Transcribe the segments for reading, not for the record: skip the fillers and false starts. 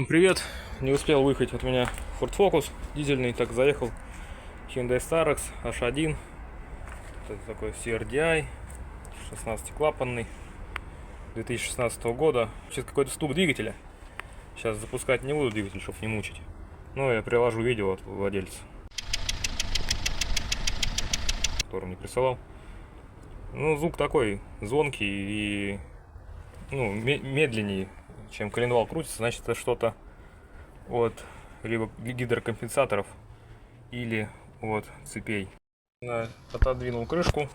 Привет! Не успел выехать от меня Ford Focus дизельный, так заехал Hyundai Starex H1. Это такой CRDI 16-клапанный 2016 года. Сейчас какой-то стук двигателя. Сейчас запускать не буду двигатель, чтобы не мучить. Но я приложу видео от владельца, который мне присылал. Ну, звук такой звонкий и медленнее, чем коленвал крутится. Значит, это что-то от либо гидрокомпенсаторов или от цепей. Отодвинул крышку,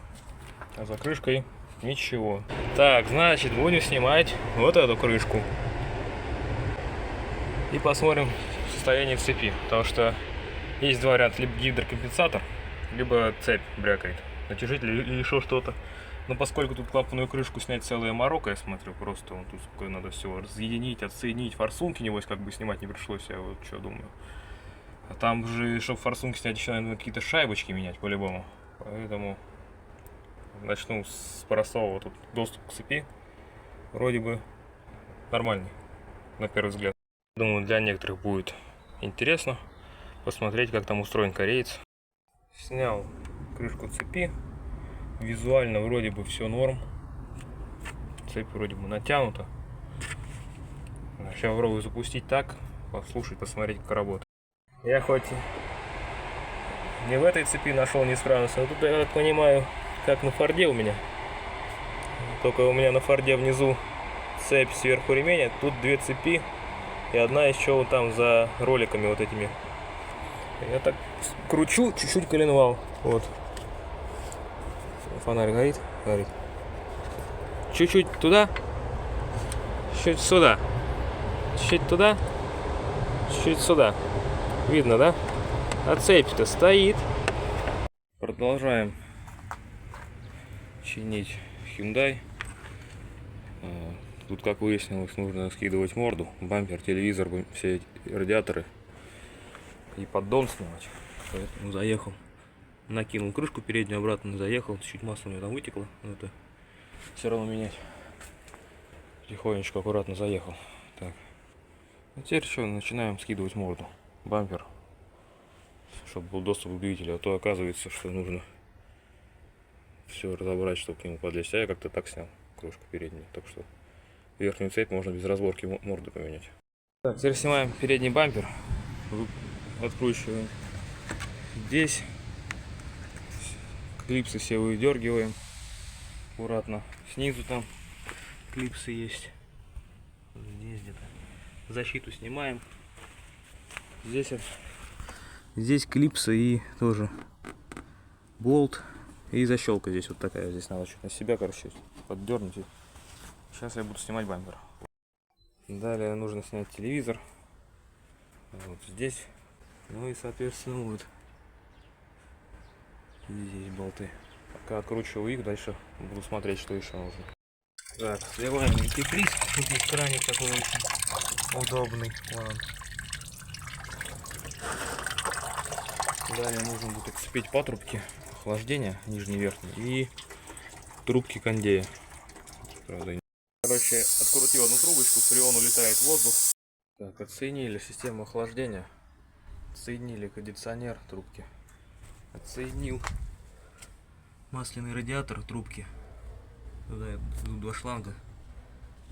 а за крышкой ничего. Так, значит, будем снимать вот эту крышку и посмотрим состояние цепи, потому что есть два варианта: либо гидрокомпенсатор, либо цепь брякает, натяжитель или еще что-то. Но поскольку тут клапанную крышку снять целая морока, я смотрю, просто тут надо все разъединить, отсоединить, форсунки, небось, как бы снимать не пришлось, я вот что думаю. А там же, чтобы форсунки снять, еще, наверное, какие-то шайбочки менять по-любому. Поэтому начну с простого. Тут доступ к цепи вроде бы нормальный, на первый взгляд. Думаю, для некоторых будет интересно посмотреть, как там устроен кореец. Снял крышку цепи. Визуально вроде бы все норм. Цепь вроде бы натянута. Сейчас попробую запустить так, послушать, посмотреть, как работает. Я хоть не в этой цепи нашел неисправность, но тут, я так понимаю, как на Форде у меня. Только у меня на Форде внизу цепь, сверху ремень, а тут две цепи и одна еще вот там за роликами вот этими. Я так кручу, чуть-чуть коленвал. Вот. Фонарь горит? Горит. Чуть-чуть туда, чуть сюда, чуть туда, чуть сюда. Видно, да? А цепь-то стоит. Продолжаем чинить Hyundai. Тут, как выяснилось, нужно скидывать морду, бампер, телевизор, все эти радиаторы и поддон снимать. Поэтому заехал. Накинул крышку переднюю, обратно заехал, чуть масло у меня там вытекло, но это все равно менять. Тихонечко, аккуратно заехал. Так. А теперь что, начинаем скидывать морду, бампер, чтобы был доступ к двигателю, а то оказывается, что нужно все разобрать, чтобы к нему подлезть. А я как-то так снял крышку переднюю, так что верхнюю цепь можно без разборки морды поменять. Так, теперь снимаем передний бампер, откручиваем здесь. Клипсы все выдергиваем аккуратно. Снизу там клипсы есть. Здесь где-то. Защиту снимаем. Здесь клипсы и тоже болт и защелка здесь вот такая. Здесь надо чуть на себя, короче, поддернуть. Сейчас я буду снимать бампер. Далее нужно снять телевизор. Вот здесь. Ну и соответственно вот здесь болты. Пока откручиваю их, дальше буду смотреть, что еще нужно. Так, сливаем антифриз. Здесь краник такой очень удобный. Вон он. Далее нужно будет отцепить патрубки охлаждения, нижний, верхний, и трубки кондея. Короче, открутил одну трубочку, фреон улетает в воздух. Так, отсоединили систему охлаждения. Отсоединили кондиционер трубки. Отсоединил масляный радиатор трубки. Туда идут два шланга.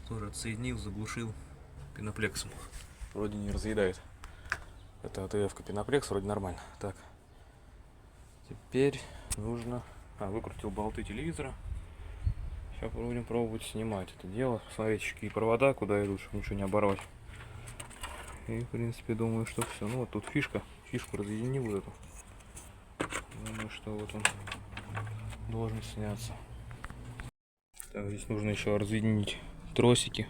Тоже отсоединил, заглушил пеноплексом. Вроде не разъедает. Это АТФ-ка пеноплекс, вроде нормально. Так. Теперь нужно... выкрутил болты телевизора. Сейчас будем пробовать снимать это дело. Посмотреть, какие провода, куда идут, чтобы ничего не оборвать. И, в принципе, думаю, что все. Ну, вот тут фишка. Фишку разъединил вот эту. Думаю, что вот он должен сняться. Так, здесь нужно еще разъединить тросики.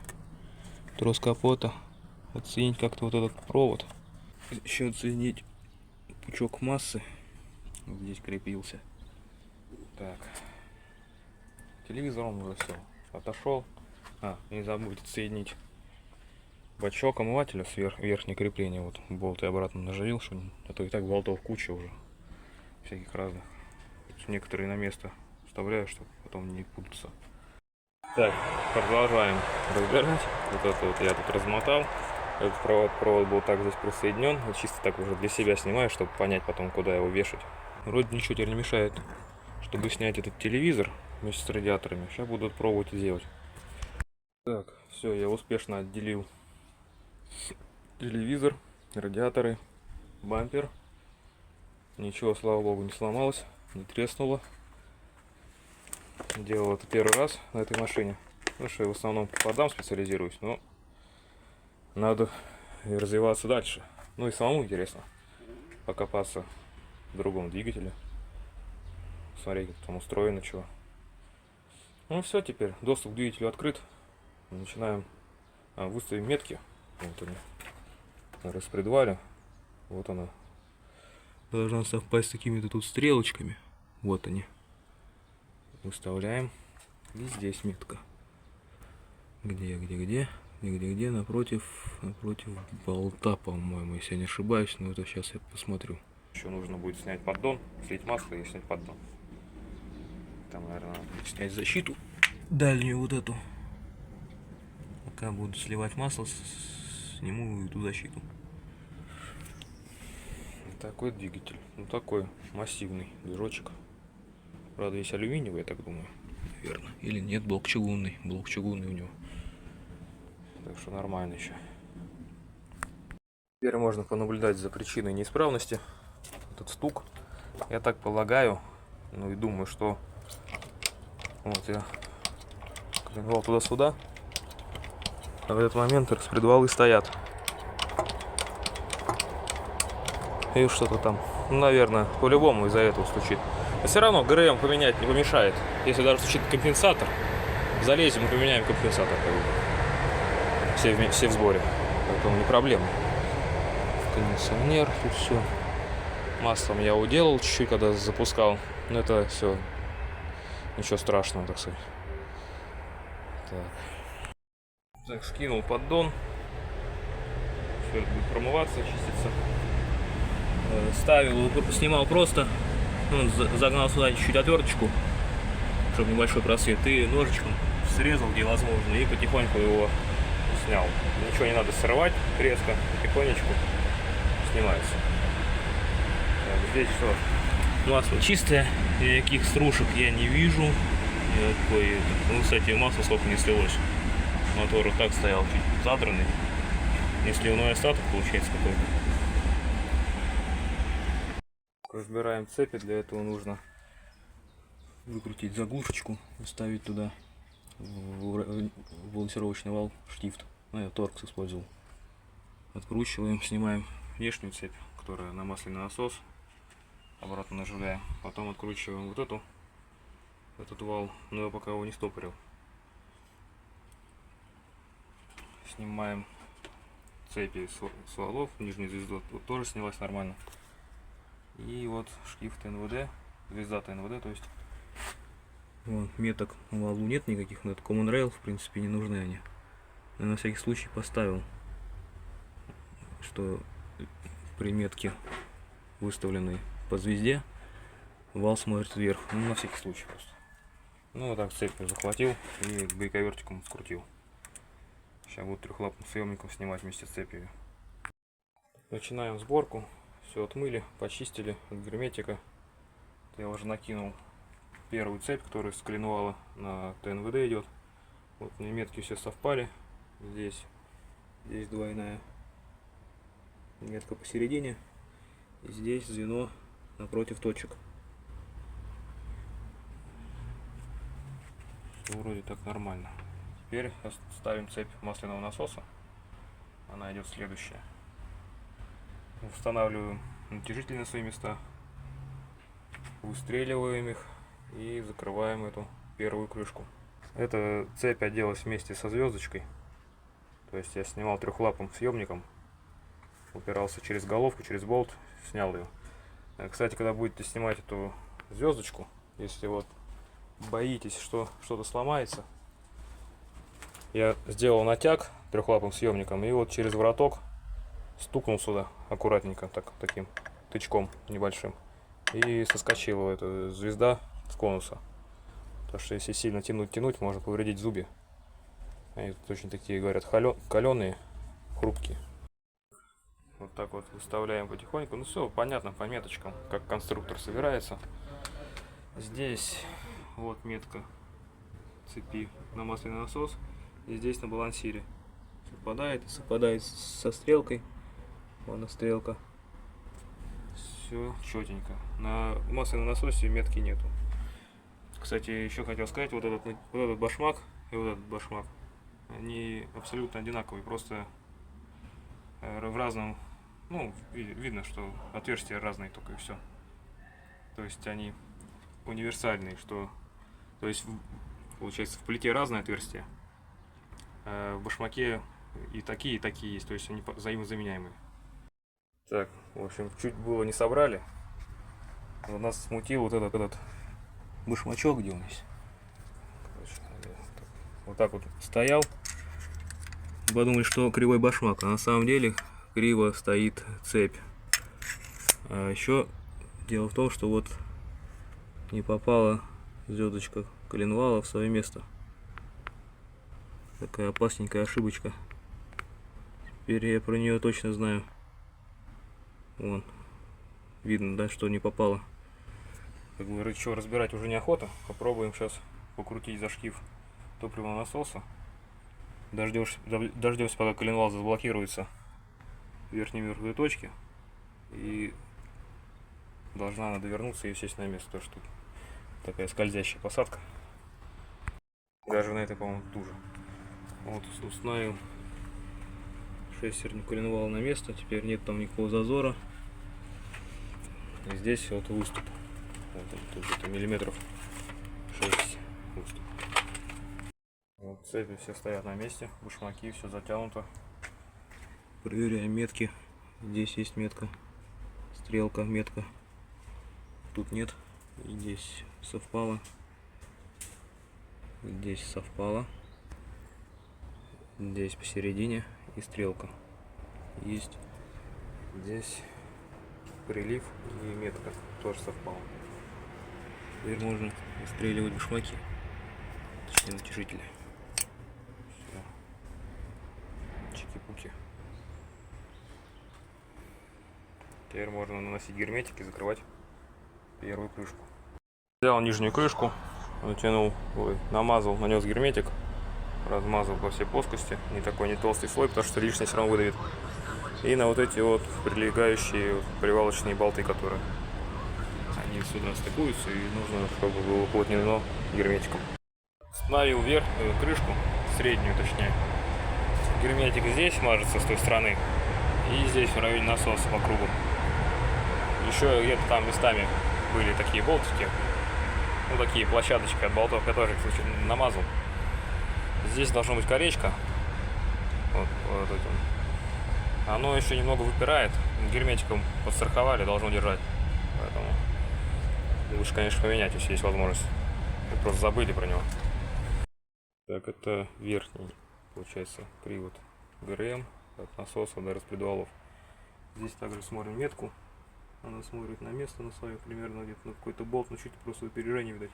Трос капота. Отсоединить как-то вот этот провод. Еще отсоединить пучок массы. Вот здесь крепился. Так. Телевизор он уже все отошел. Не забудь отсоединить бачок омывателя с верхнее крепление. Вот болт я обратно наживил, а то и так болтов куча уже. Всяких разных. Некоторые на место вставляю, чтобы потом не путаться. Так, продолжаем разбирать. Вот это вот я тут размотал. Этот провод был так здесь присоединен. Вот чисто так уже для себя снимаю, чтобы понять потом, куда его вешать. Вроде ничего теперь не мешает, чтобы снять этот телевизор вместе с радиаторами. Сейчас буду пробовать делать. Так, все, я успешно отделил телевизор, радиаторы, бампер. Ничего, слава богу, не сломалось, не треснуло. Делал это первый раз на этой машине. Ну что, я в основном по подам специализируюсь, но надо и развиваться дальше. Ну и самому интересно покопаться в другом двигателе. Смотреть, как там устроено, чего. Ну все, теперь доступ к двигателю открыт. Начинаем. Выставим метки. Вот они. На распредвале. Вот она. Должна совпасть с такими-то тут стрелочками. Вот они. Выставляем. И здесь метка. Где? Напротив болта, по-моему, если я не ошибаюсь. Но это сейчас я посмотрю. Еще нужно будет снять поддон, слить масло и снять поддон. Там, наверное, надо снять защиту дальнюю вот эту. Пока буду сливать масло, сниму эту защиту. Такой двигатель. Ну такой массивный движочек. Правда, весь алюминиевый, я так думаю. Наверное. Или нет, блок чугунный. Блок чугунный у него. Так что нормально еще. Теперь можно понаблюдать за причиной неисправности. Этот стук. Я так полагаю, ну и думаю, что вот я коленвал туда-сюда, а в этот момент распредвалы стоят. И что-то там, ну, наверное, по-любому из-за этого стучит. Но все равно ГРМ поменять не помешает. Если даже стучит компенсатор, залезем и поменяем компенсатор. Все в сборе. Поэтому не проблема. Кондиционер, тут все. Маслом я уделал чуть-чуть, когда запускал. Но это все. Ничего страшного, так сказать. Так, скинул поддон. Все это будет промываться, чиститься. Ставил, снимал просто. Ну, загнал сюда чуть-чуть отверточку, чтобы небольшой просвет. И ножичком срезал, где возможно. И потихоньку его снял. Ничего не надо срывать резко. Потихонечку снимается. Так, здесь что? Масло чистое. Никаких стружек я не вижу. Ну, кстати, масло сколько не слилось. Мотор вот так стоял, чуть задранный. Не сливной остаток получается какой-то. Разбираем цепи. Для этого нужно выкрутить заглушечку, вставить туда в балансировочный вал штифт. Ну, я торкс использовал. Откручиваем, снимаем внешнюю цепь, которая на масляный насос. Обратно наживляем. Потом откручиваем вот этот вал, но я пока его не стопорил. Снимаем цепи с валов. Нижняя звезда тоже снялась нормально. И вот штифт НВД, звезда-то НВД, то есть. Вот, меток на валу нет никаких, но это Common Rail, в принципе, не нужны они. Я на всякий случай поставил, что при метке, выставленной по звезде, вал смотрит вверх. Ну, на всякий случай просто. Ну, вот так цепь захватил и гайковертиком скрутил. Сейчас буду трехлапным съемником снимать вместе с цепью. Начинаем сборку. Все отмыли, почистили от герметика. Я уже накинул первую цепь, которая с коленвала на ТНВД идет. Вот мне метки все совпали. Здесь двойная метка посередине. И здесь звено напротив точек. Все вроде так нормально. Теперь ставим цепь масляного насоса. Она идет следующая. Устанавливаем натяжители на свои места, выстреливаем их и закрываем эту первую крышку. Эта цепь оделась вместе со звездочкой. То есть я снимал трехлапым съемником, упирался через головку, через болт, снял ее. Кстати, когда будете снимать эту звездочку, если вот боитесь, что что-то сломается, я сделал натяг трехлапым съемником и вот через вороток стукнул сюда аккуратненько, таким тычком небольшим, и соскочила эта звезда с конуса. Потому что если сильно тянуть, можно повредить зубья. Они тут очень такие, говорят, каленые, хрупкие. Вот так вот выставляем потихоньку. Ну все, понятно по меточкам, как конструктор собирается. Здесь вот метка цепи на масляный насос. И здесь на балансире. Совпадает со стрелкой. Вон стрелка. Все четенько. На масляном насосе метки нету. Кстати, еще хотел сказать, вот этот башмак и вот этот башмак, они абсолютно одинаковые, просто в разном, ну, видно, что отверстия разные только и все. То есть они универсальные, что, то есть получается в плите разные отверстия, а в башмаке и такие есть, то есть они взаимозаменяемые. Так, в общем, чуть было не собрали. У нас смутил вот этот башмачок, где он есть. Короче, вот так вот стоял. Подумали, что кривой башмак, а на самом деле криво стоит цепь. А еще дело в том, что вот не попала звездочка коленвала в свое место. Такая опасненькая ошибочка. Теперь я про нее точно знаю. Вон, видно, да, что не попало. Как бы рычаг разбирать уже неохота. Попробуем сейчас покрутить за шкив топливного насоса. Дождемся, пока коленвал заблокируется в верхней точке. И должна она довернуться и сесть на место. То, что такая скользящая посадка. Даже на этой, по-моему, туже. Вот установил шестерню коленвала на место. Теперь нет там никакого зазора. И здесь вот выступ. Вот, где-то миллиметров 6 выступ. Вот, цепи все стоят на месте, башмаки, все затянуто. Проверяем метки. Здесь есть метка, стрелка, метка. Тут нет. И здесь совпало. Здесь совпало. Здесь посередине и стрелка есть. Здесь прилив и метка тоже совпала. Теперь можно выстреливать башмаки, точнее натяжители. Чики-пуки. Теперь можно наносить герметик и закрывать первую крышку. Взял нижнюю крышку, натянул, намазал, нанес герметик, размазал по всей плоскости. Не такой не толстый слой, потому что лишнее все равно выдавит. И на вот эти вот прилегающие привалочные болты, которые они сюда стыкуются, и нужно, чтобы было уплотнено герметиком. Установил верхнюю крышку, среднюю точнее. Герметик здесь мажется с той стороны, и здесь в районе насоса по кругу. Еще где-то там местами были такие болтики, ну такие площадочки от болтов, которые я намазал. Здесь должна быть коречка. Вот этим. Оно еще немного выпирает, герметиком подстраховали, должно держать. Поэтому лучше, конечно, поменять, если есть возможность. Вы просто забыли про него. Так, это верхний, получается, привод ГРМ от насоса до распредвалов. Здесь также смотрим метку. Она смотрит на место на свое, примерно где-то на какой-то болт, но чуть просто опережение, видать.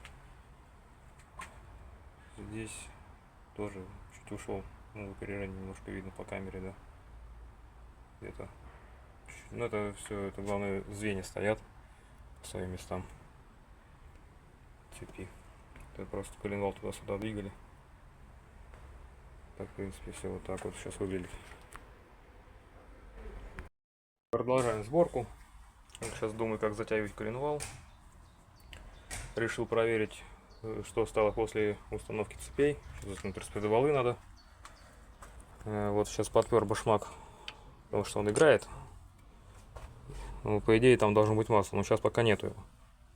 Здесь тоже чуть ушел, ну, опережение немножко видно по камере, да. Где-то. Ну, это все, это главное, звенья стоят по своим местам цепи. Это просто коленвал туда-сюда двигали. Так, в принципе, все вот так вот сейчас выглядит. Продолжаем сборку. Сейчас думаю, как затягивать коленвал. Решил проверить, что стало после установки цепей. Сейчас внутрь распредвалы надо. Вот сейчас подпер башмак, потому что он играет. Ну, по идее там должно быть масло, но сейчас пока нету его.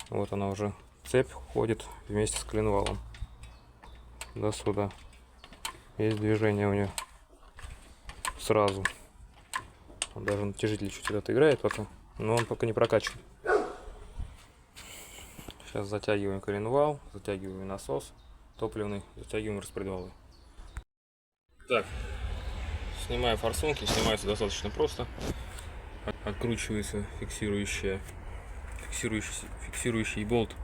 Вот она уже, цепь ходит вместе с коленвалом до сюда. Есть движение у нее сразу. Он даже натяжитель чуть это играет пока, но он пока не прокачан. Сейчас затягиваем коленвал, затягиваем насос топливный, затягиваем распредвалы. Так, снимаю форсунки, снимается достаточно просто. Откручивается фиксирующий болт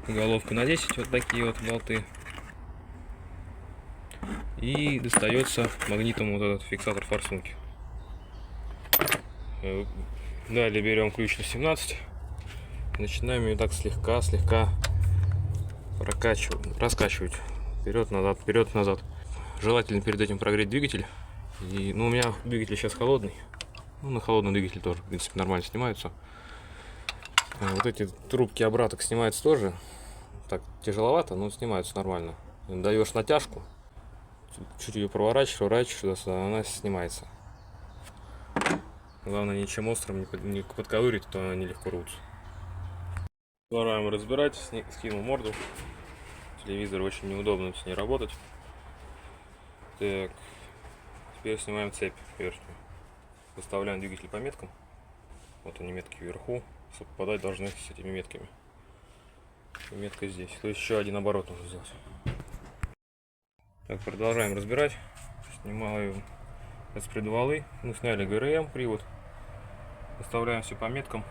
головкой на 10, вот такие вот болты. И достается магнитом вот этот фиксатор форсунки. Далее берем ключ на 17. Начинаем ее так слегка раскачивать. Вперед-назад. Желательно перед этим прогреть двигатель. Ну, у меня двигатель сейчас холодный. Ну, на холодный двигатель тоже, в принципе, нормально снимаются. Вот эти трубки обраток снимаются тоже. Так, тяжеловато, но снимаются нормально. Даешь натяжку, чуть ее проворачиваешь туда-сюда, она снимается. Главное, ничем острым не подковырить, то они легко рвутся. Продолжаем разбирать, скинул морду. Телевизор очень неудобно с ней работать. Так, теперь снимаем цепь верхнюю. Выставляем двигатель по меткам. Вот они, метки вверху. Совпадать должны с этими метками. И метка здесь. То есть еще один оборот нужно сделать. Так, продолжаем разбирать. Снимаю распредвалы. Мы сняли ГРМ привод. Выставляем все по меткам.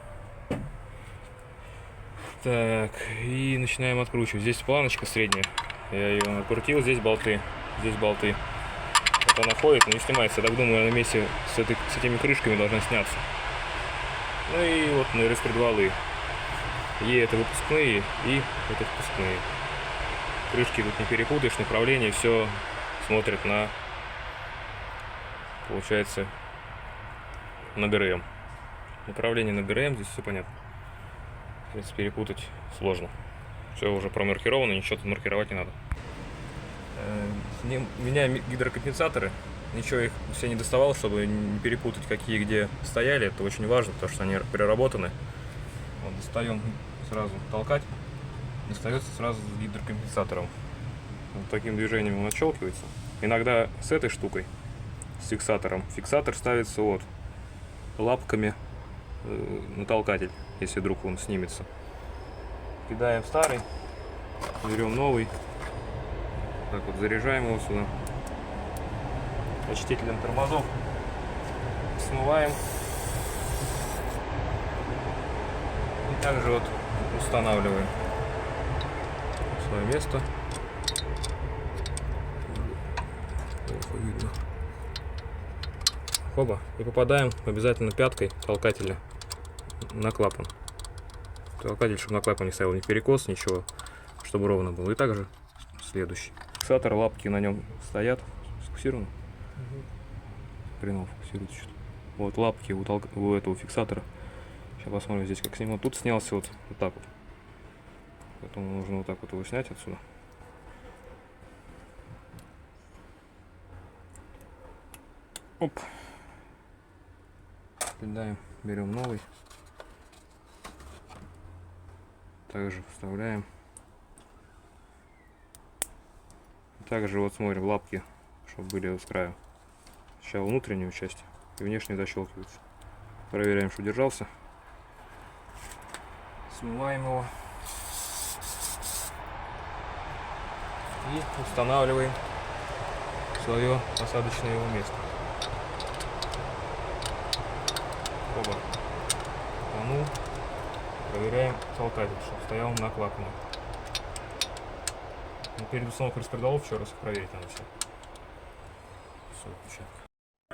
Так, и начинаем откручивать. Здесь планочка средняя. Я ее накрутил. Здесь болты. Здесь болты. Вот она ходит, но не снимается. Я так думаю, на месте с этими крышками должна сняться. Ну и вот на распредвалы. Это выпускные, и это впускные. Крышки тут не перепутаешь, направление, все смотрит на, получается, на ГРМ. Направление на ГРМ, здесь все понятно. В принципе, перепутать сложно. Все уже промаркировано, ничего тут маркировать не надо. Меняем гидрокомпенсаторы. Ничего их все не доставал, чтобы не перепутать, какие где стояли. Это очень важно, потому что они переработаны. Вот, достаем сразу толкать. Достается сразу с гидрокомпенсатором. Вот таким движением он отщелкивается. Иногда с этой штукой, с фиксатором. Фиксатор ставится вот лапками на толкатель, если вдруг он снимется. Кидаем старый, берем новый. Так вот, заряжаем его сюда. Очистителем тормозов смываем. И также вот устанавливаем в свое место. Плохо видно. Хоба. И попадаем обязательно пяткой толкателя на клапан. Толкатель, чтобы на клапан не ставил ни перекос, ничего, чтобы ровно было. И также следующий. Фиксатор, лапки на нем стоят. Сфокусировано? Хреново фокусируется что-то. Вот лапки у этого фиксатора. Сейчас посмотрим здесь, как сниму. Тут снялся вот так вот. Поэтому нужно вот так вот его снять отсюда. Оп. Кидаем, берем новый. Также вставляем. Также вот смотрим лапки, чтобы были с краю. Сначала внутреннюю часть и внешне защелкиваются. Проверяем, что держался. Смываем его. И устанавливаем свое посадочное его место. Оба. А ну, проверяем толкатель, чтобы стоял на клапане. Но перед установкой распредвалов еще раз их проверить надо все.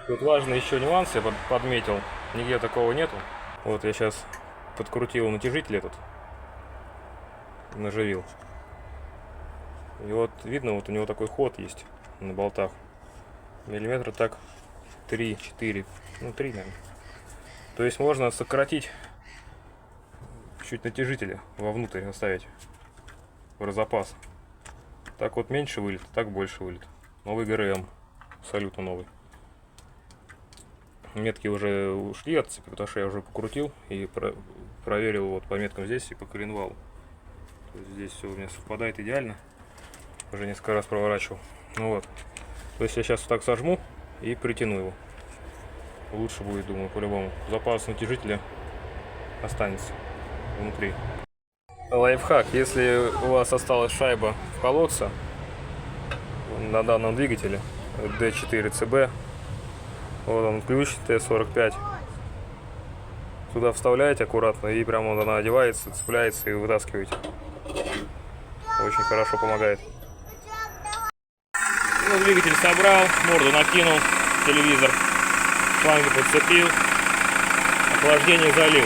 Тут важный еще нюанс, я подметил, нигде такого нету. Вот я сейчас подкрутил натяжитель этот, наживил. И вот видно, вот у него такой ход есть на болтах. Миллиметра так 3-4, ну 3, наверное. То есть можно сократить чуть натяжителя вовнутрь оставить в запас. Так вот меньше вылет, так больше вылет. Новый ГРМ, абсолютно новый. Метки уже ушли от цепи, потому что я уже покрутил и проверил вот по меткам здесь и по коленвалу. Здесь все у меня совпадает идеально. Уже несколько раз проворачивал. Ну вот. То есть я сейчас вот так сожму и притяну его. Лучше будет, думаю, по-любому. Запас натяжителя останется внутри. Лайфхак. Если у вас осталась шайба в колодце на данном двигателе D4CB, вот он ключ Т45, туда вставляете аккуратно и прямо вот она одевается, цепляется и вытаскиваете. Очень хорошо помогает. Ну, двигатель собрал, морду накинул, телевизор, шланги подцепил. охлаждение залил.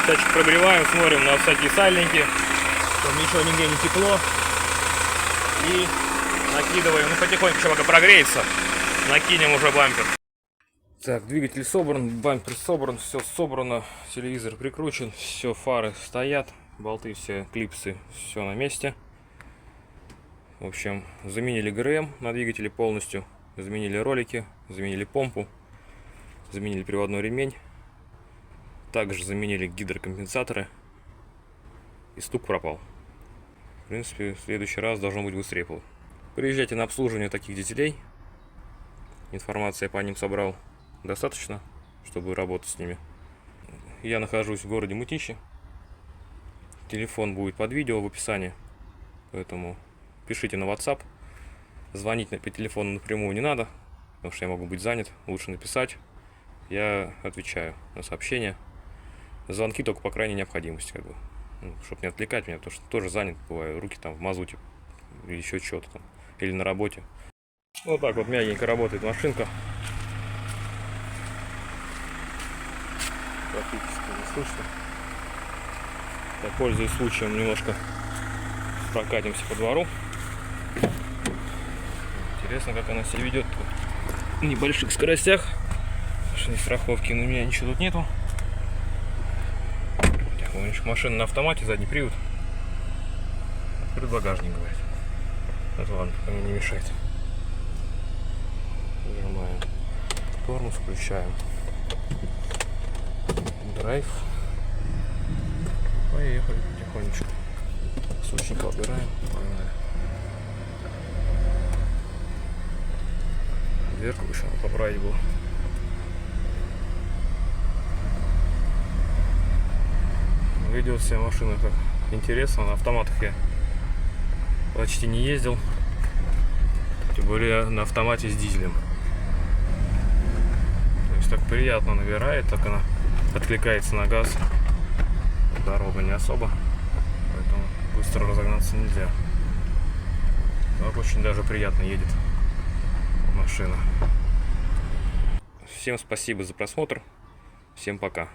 Датчик прогреваем, смотрим на всякие сальники, чтобы ничего нигде не текло. И накидываем, ну потихоньку, еще пока прогреется, накинем уже бампер. Так, двигатель собран, бампер собран, все собрано, телевизор прикручен, все, фары стоят, болты все, клипсы, все на месте. В общем, заменили ГРМ на двигателе полностью, заменили ролики, заменили помпу, заменили приводной ремень, также заменили гидрокомпенсаторы, и стук пропал. В принципе, в следующий раз должно быть быстрее. Приезжайте на обслуживание таких дизелей, информации я по ним собрал достаточно, чтобы работать с ними. Я нахожусь в городе Мытищи. Телефон будет под видео в описании, поэтому пишите на WhatsApp. Звонить по телефону напрямую не надо, потому что я могу быть занят. Лучше написать. Я отвечаю на сообщения. Звонки только по крайней необходимости, как бы. Ну, чтобы не отвлекать меня, потому что тоже занят бываю. Руки там в мазуте или еще что-то там. Или на работе. Вот так вот мягенько работает машинка. Практически не слышно. Я, пользуясь случаем, немножко прокатимся по двору. Интересно, как она себя ведет в небольших скоростях. Ни страховки на меня ничего тут нету. Машина на автомате, задний привод. Открыт багажник, говорит. Это ладно, пока мне не мешает. Нажимаем тормоз, включаем драйв. Поехали потихонечку. Сучника убираем. Погнали. Дверку еще надо поправить было. Ведет себя машина как интересно. На автоматах я почти не ездил. Тем более на автомате с дизелем. То есть так приятно набирает, так она откликается на газ. Дорога не особо, поэтому быстро разогнаться нельзя. Так очень даже приятно едет машина. Всем спасибо за просмотр. Всем пока.